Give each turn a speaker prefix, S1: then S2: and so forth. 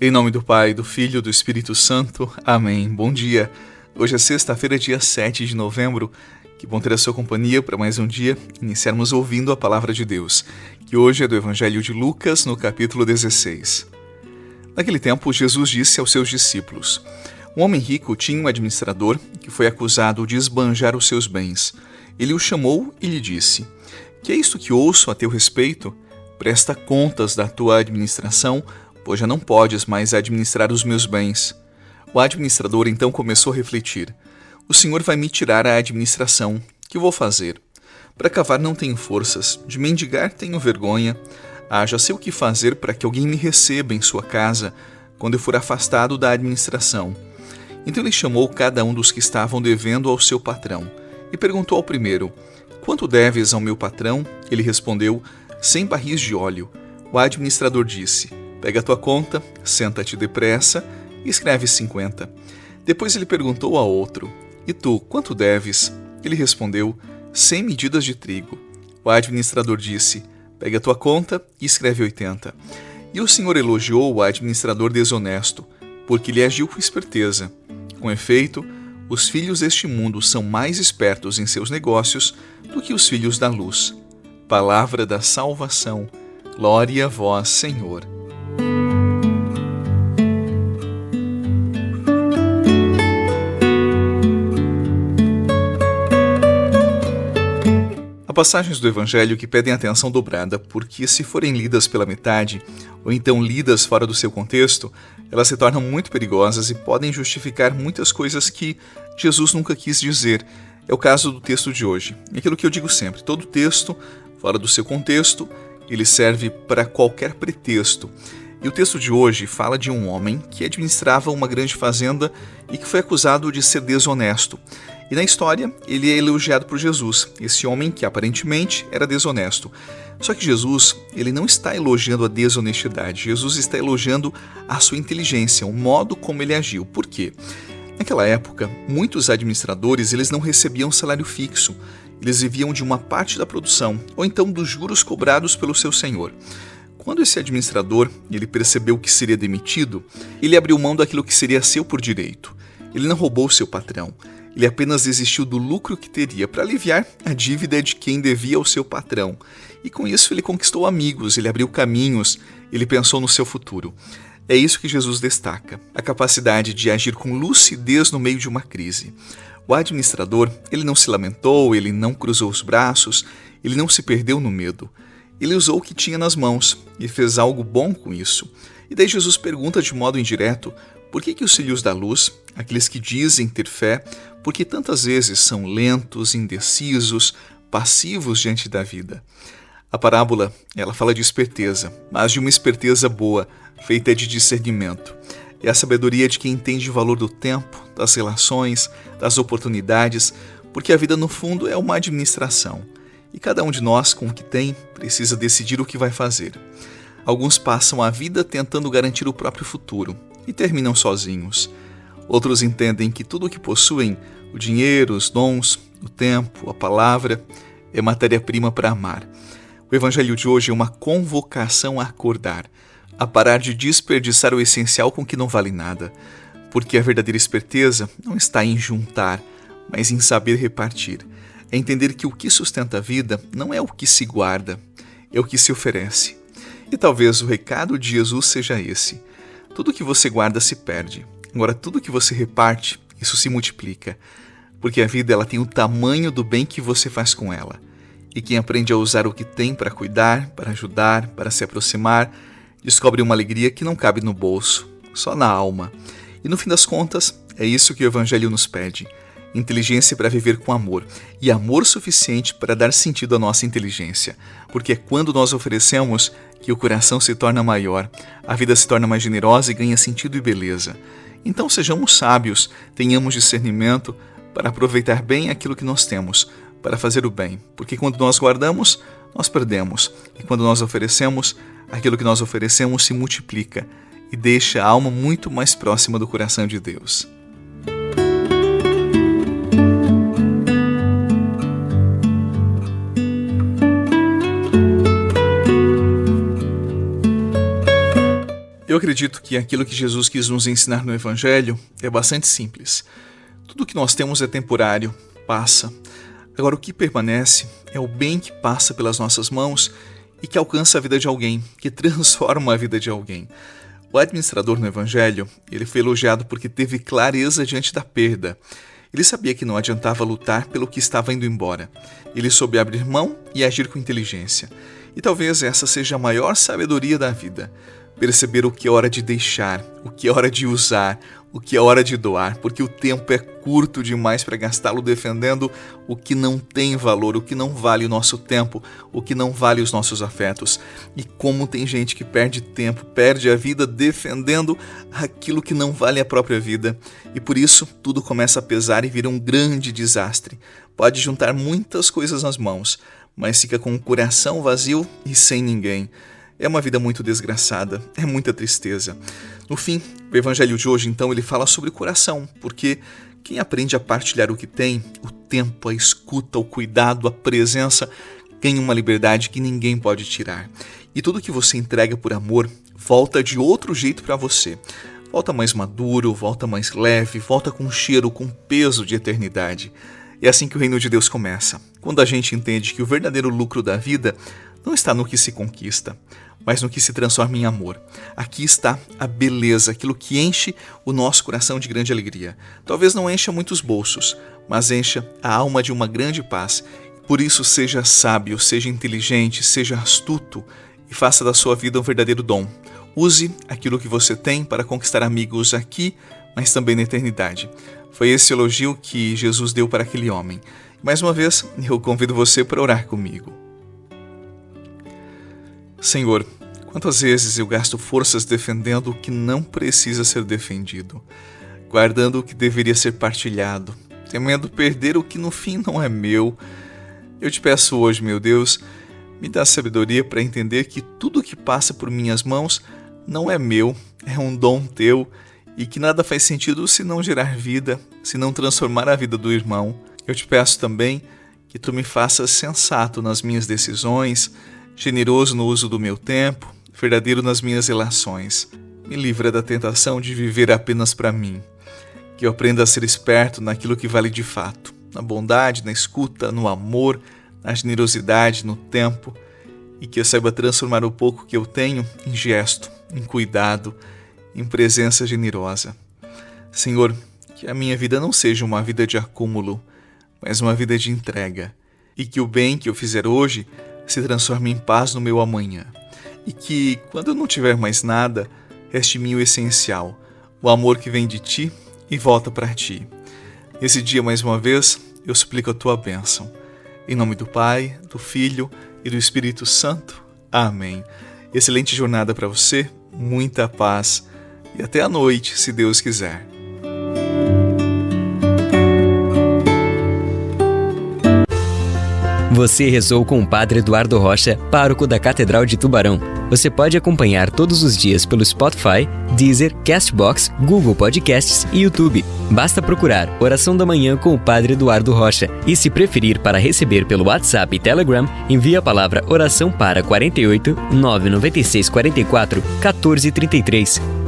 S1: Em nome do Pai, do Filho e do Espírito Santo. Amém. Bom dia. Hoje é sexta-feira, dia 7 de novembro. Que bom ter a sua companhia para mais um dia, iniciarmos ouvindo a Palavra de Deus, que hoje é do Evangelho de Lucas, no capítulo 16. Naquele tempo, Jesus disse aos seus discípulos: Um homem rico tinha um administrador que foi acusado de esbanjar os seus bens. Ele o chamou e lhe disse: Que é isto que ouço a teu respeito? Presta contas da tua administração, pois já não podes mais administrar os meus bens. O administrador então começou a refletir: O Senhor vai me tirar a administração. Que vou fazer? Para cavar não tenho forças, de mendigar tenho vergonha. Já sei o que fazer para que alguém me receba em sua casa, quando eu for afastado da administração. Então ele chamou cada um dos que estavam devendo ao seu patrão, e perguntou ao primeiro: Quanto deves ao meu patrão? Ele respondeu: 100 barris de óleo. O administrador disse: Pega a tua conta, senta-te depressa e escreve 50. Depois ele perguntou ao outro: E tu, quanto deves? Ele respondeu: 100 medidas de trigo. O administrador disse: Pega a tua conta e escreve 80. E o Senhor elogiou o administrador desonesto, porque ele agiu com esperteza. Com efeito, os filhos deste mundo são mais espertos em seus negócios do que os filhos da luz. Palavra da salvação. Glória a vós, Senhor. Há passagens do Evangelho que pedem atenção dobrada, porque se forem lidas pela metade, ou então lidas fora do seu contexto, elas se tornam muito perigosas e podem justificar muitas coisas que Jesus nunca quis dizer. É o caso do texto de hoje. Aquilo que eu digo sempre: todo texto, fora do seu contexto, ele serve para qualquer pretexto. E o texto de hoje fala de um homem que administrava uma grande fazenda e que foi acusado de ser desonesto. E na história, ele é elogiado por Jesus, esse homem que aparentemente era desonesto. Só que Jesus, ele não está elogiando a desonestidade. Jesus está elogiando a sua inteligência, o modo como ele agiu. Por quê? Naquela época, muitos administradores eles não recebiam salário fixo. Eles viviam de uma parte da produção, ou então dos juros cobrados pelo seu senhor. Quando esse administrador ele percebeu que seria demitido, ele abriu mão daquilo que seria seu por direito. Ele não roubou seu patrão. Ele apenas desistiu do lucro que teria para aliviar a dívida de quem devia ao seu patrão. E com isso ele conquistou amigos, ele abriu caminhos, ele pensou no seu futuro. É isso que Jesus destaca, a capacidade de agir com lucidez no meio de uma crise. O administrador, ele não se lamentou, ele não cruzou os braços, ele não se perdeu no medo. Ele usou o que tinha nas mãos e fez algo bom com isso. E daí Jesus pergunta de modo indireto: por que os filhos da luz, aqueles que dizem ter fé, por que tantas vezes são lentos, indecisos, passivos diante da vida? A parábola, ela fala de esperteza, mas de uma esperteza boa, feita de discernimento. É a sabedoria de quem entende o valor do tempo, das relações, das oportunidades, porque a vida no fundo é uma administração. E cada um de nós, com o que tem, precisa decidir o que vai fazer. Alguns passam a vida tentando garantir o próprio futuro e terminam sozinhos. Outros entendem que tudo o que possuem, o dinheiro, os dons, o tempo, a palavra, é matéria-prima para amar. O Evangelho de hoje é uma convocação a acordar, a parar de desperdiçar o essencial com que não vale nada, porque a verdadeira esperteza não está em juntar, mas em saber repartir. É entender que o que sustenta a vida não é o que se guarda, é o que se oferece. E talvez o recado de Jesus seja esse: tudo que você guarda se perde. Agora, tudo que você reparte, isso se multiplica. Porque a vida ela tem o tamanho do bem que você faz com ela. E quem aprende a usar o que tem para cuidar, para ajudar, para se aproximar, descobre uma alegria que não cabe no bolso, só na alma. E no fim das contas, é isso que o Evangelho nos pede: inteligência para viver com amor, e amor suficiente para dar sentido à nossa inteligência, porque é quando nós oferecemos que o coração se torna maior, a vida se torna mais generosa e ganha sentido e beleza. Então sejamos sábios, tenhamos discernimento para aproveitar bem aquilo que nós temos, para fazer o bem, porque quando nós guardamos, nós perdemos, e quando nós oferecemos, aquilo que nós oferecemos se multiplica e deixa a alma muito mais próxima do coração de Deus.
S2: Eu
S1: acredito que aquilo que Jesus quis nos ensinar no Evangelho é bastante simples. Tudo que nós temos é temporário, passa. Agora, o que permanece é o bem que passa pelas nossas mãos e que alcança a vida de alguém, que transforma a vida de alguém. O administrador no Evangelho, ele foi elogiado porque teve clareza diante da perda. Ele sabia que não adiantava lutar pelo que estava indo embora. Ele soube abrir mão e agir com inteligência. E talvez essa seja a maior sabedoria da vida. Perceber o que é hora de deixar, o que é hora de usar, o que é hora de doar, porque o tempo é curto demais para gastá-lo defendendo o que não tem valor, o que não vale o nosso tempo, o que não vale os nossos afetos. E como tem gente que perde tempo, perde a vida defendendo aquilo que não vale a própria vida. E por isso tudo começa a pesar e vira um grande desastre. Pode juntar muitas coisas nas mãos, mas fica com o coração vazio e sem ninguém. É uma vida muito desgraçada, é muita tristeza. No fim, o Evangelho de hoje, então, ele fala sobre o coração, porque quem aprende a partilhar o que tem, o tempo, a escuta, o cuidado, a presença, ganha uma liberdade que ninguém pode tirar. E tudo que você entrega por amor volta de outro jeito para você. Volta mais maduro, volta mais leve, volta com cheiro, com peso de eternidade. É assim que o reino de Deus começa, quando a gente entende que o verdadeiro lucro da vida não está no que se conquista, mas no que se transforma em amor. Aqui está a beleza, aquilo que enche o nosso coração de grande alegria. Talvez não encha muitos bolsos, mas encha a alma de uma grande paz. Por isso, seja sábio, seja inteligente, seja astuto e faça da sua vida um verdadeiro dom. Use aquilo que você tem para conquistar amigos aqui, mas também na eternidade. Foi esse elogio que Jesus deu para aquele homem. Mais uma vez, eu convido você para orar comigo. Senhor, quantas vezes eu gasto forças defendendo o que não precisa ser defendido, guardando o que deveria ser partilhado, temendo perder o que no fim não é meu. Eu te peço hoje, meu Deus, me dá sabedoria para entender que tudo que passa por minhas mãos não é meu, é um dom teu e que nada faz sentido se não gerar vida, se não transformar a vida do irmão. Eu te peço também que tu me faças sensato nas minhas decisões, generoso no uso do meu tempo, verdadeiro nas minhas relações. Me livra da tentação de viver apenas para mim. Que eu aprenda a ser esperto naquilo que vale de fato, na bondade, na escuta, no amor, na generosidade, no tempo, e que eu saiba transformar o pouco que eu tenho em gesto, em cuidado, em presença generosa. Senhor, que a minha vida não seja uma vida de acúmulo, mas uma vida de entrega, e que o bem que eu fizer hoje se transforme em paz no meu amanhã. E que, quando eu não tiver mais nada, reste em mim o essencial, o amor que vem de ti e volta para ti. Nesse dia, mais uma vez, eu suplico a tua bênção. Em nome do Pai, do Filho e do Espírito Santo. Amém. Excelente jornada para você, muita paz e até a noite, se Deus quiser.
S2: Você rezou com o Padre Eduardo Rocha, pároco da Catedral de Tubarão. Você pode acompanhar todos os dias pelo Spotify, Deezer, Castbox, Google Podcasts e YouTube. Basta procurar Oração da Manhã com o Padre Eduardo Rocha. E se preferir para receber pelo WhatsApp e Telegram, envie a palavra oração para 48 996 44 14 33.